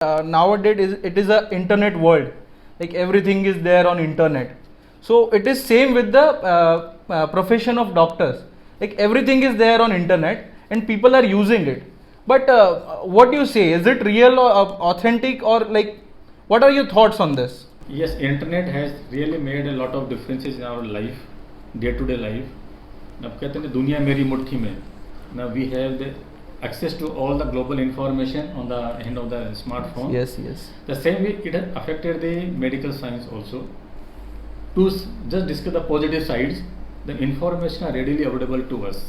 Nowadays it is a internet world, like everything is there on internet. So it is same with the profession of doctors, like everything is there on internet and people are using it. But what do you say, is it real or authentic, or like what are your thoughts on this? Yes, internet has really made a lot of differences in our life, day to day life. अब कहते हैं दुनिया मेरी मुट्ठी में. Now we have the access to all the global information on the end of the smartphone. Yes, yes. The same way it has affected the medical science also. To just discuss the positive sides, the information are readily available to us.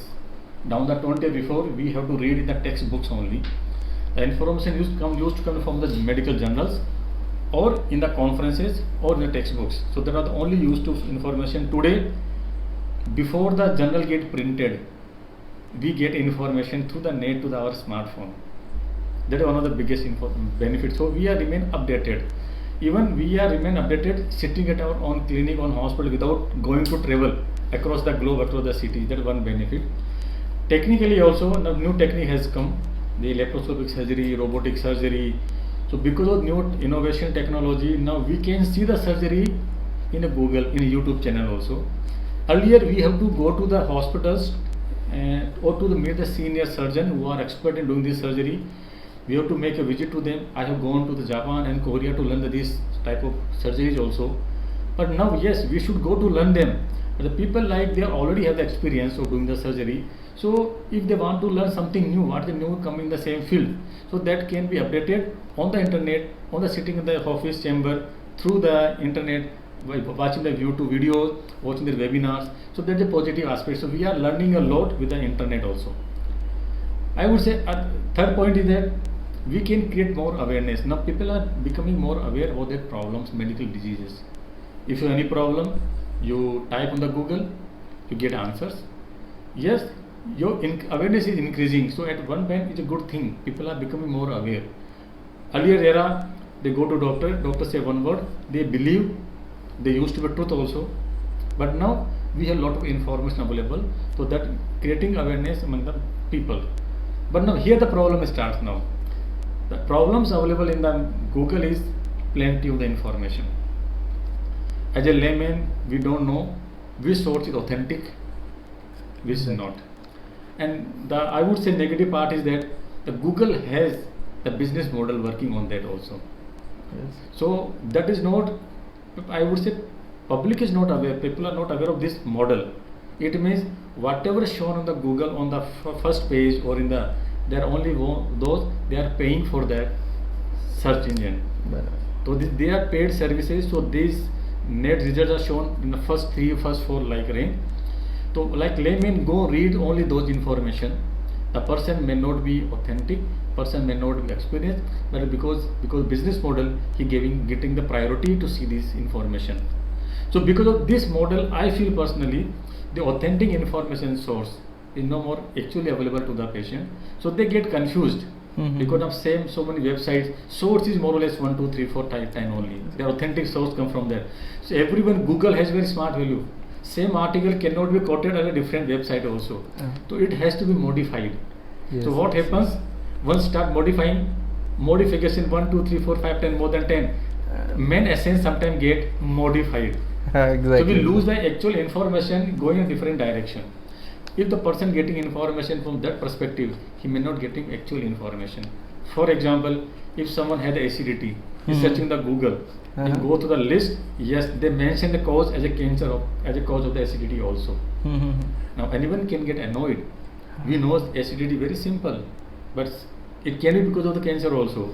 Down the 20 before, we have to read in the textbooks only. The information used to come from the medical journals, or in the conferences, or in the textbooks. So that are the only used to information today. Before the journal get printed, we get information through the net to our smartphone. That is one of the biggest benefits. So we are remain updated. Even we are remain updated sitting at our own clinic, on hospital, without going to travel across the globe, across the city. That is one benefit. Technically also, now new technique has come, the laparoscopic surgery, robotic surgery. So because of new innovation technology, now we can see the surgery in a Google, in a YouTube channel also. Earlier we have to go to the hospitals or to meet the senior surgeon who are expert in doing this surgery. We have to make a visit to them. I have gone to the Japan and Korea to learn this type of surgeries also. But now, yes, we should go to learn them. But the people, like, they already have the experience of doing the surgery. So if they want to learn something new, what the new come in the same field, so that can be updated on the internet, on the sitting in the office chamber, through the internet, by watching the YouTube videos, watching the webinars. So that's a positive aspect. So we are learning a lot with the internet also. I would say third point is that we can create more awareness. Now people are becoming more aware about their problems, medical diseases. If you have any problem, you type on the Google, you get answers. Yes, your awareness is increasing. So at one point, it's a good thing. People are becoming more aware. Earlier era, they go to doctor say one word, they believe. They used to be truth also, but now we have a lot of information available, so that creating awareness among the people. But now here the problem starts now. The problems available in the Google is plenty of the information. As a layman, we don't know which source is authentic, which is not. And the, I would say, negative part is that the Google has the business model working on that also. Yes. So that is not, I would say, public is not aware, people are not aware of this model. It means whatever is shown on the Google on the first page or in the, they are only those they are paying for that search engine. So they are paid services. So these net results are shown in the first 4 like range. So like layman go read only those information. The person may not be authentic, person may not be experienced, but because business model, he getting the priority to see this information. So because of this model, I feel personally the authentic information source is no more actually available to the patient. So they get confused because of so many websites. Source is more or less 1, 2, 3, 4 time only. The authentic source come from there. So everyone, Google has very smart value. Same article cannot be quoted on a different website also. So it has to be modified. Yes, so what happens? Once start modifying, modification 1, 2, 3, 4, 5, 10, more than 10. Main essence sometimes get modified. Exactly. So we lose the actual information going in a different direction. If the person getting information from that perspective, he may not getting actual information. For example, if someone had acidity, he's searching the Google, he go to the list, yes, they mention the cause as a cancer, as a cause of the acidity also. Now anyone can get annoyed. We know acidity very simple, but it can be because of the cancer also.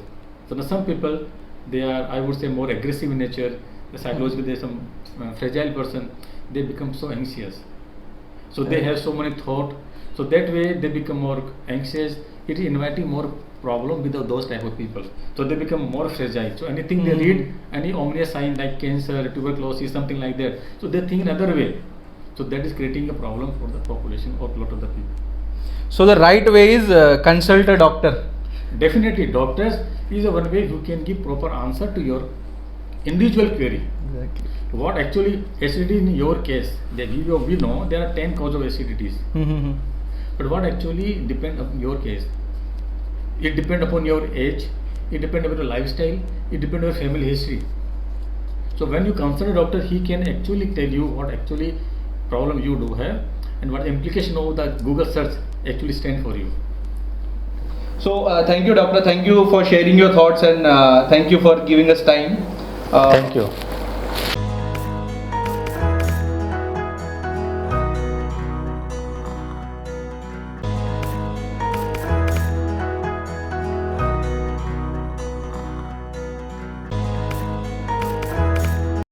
So now some people, they are, I would say, more aggressive in nature. The psychologically, they are some fragile person. They become so anxious. So they have so many thoughts. So that way they become more anxious. It is inviting more problem with those type of people. So they become more fragile. So anything they read, any ominous sign like cancer, tuberculosis, something like that. So they think another way. So that is creating a problem for the population or a lot of the people. So the right way is consult a doctor. Definitely, doctors is a one way who can give proper answer to your individual query. Exactly. What actually acidity in your case, they give you, we know there are 10 causes of acidities. But what actually depend on your case? It depends upon your age, it depends on your lifestyle, it depends on your family history. So when you consult a doctor, he can actually tell you what actually problem you do have and what implication of the Google search actually stand for you. So thank you, doctor. Thank you for sharing your thoughts, and thank you for giving us time. Thank you.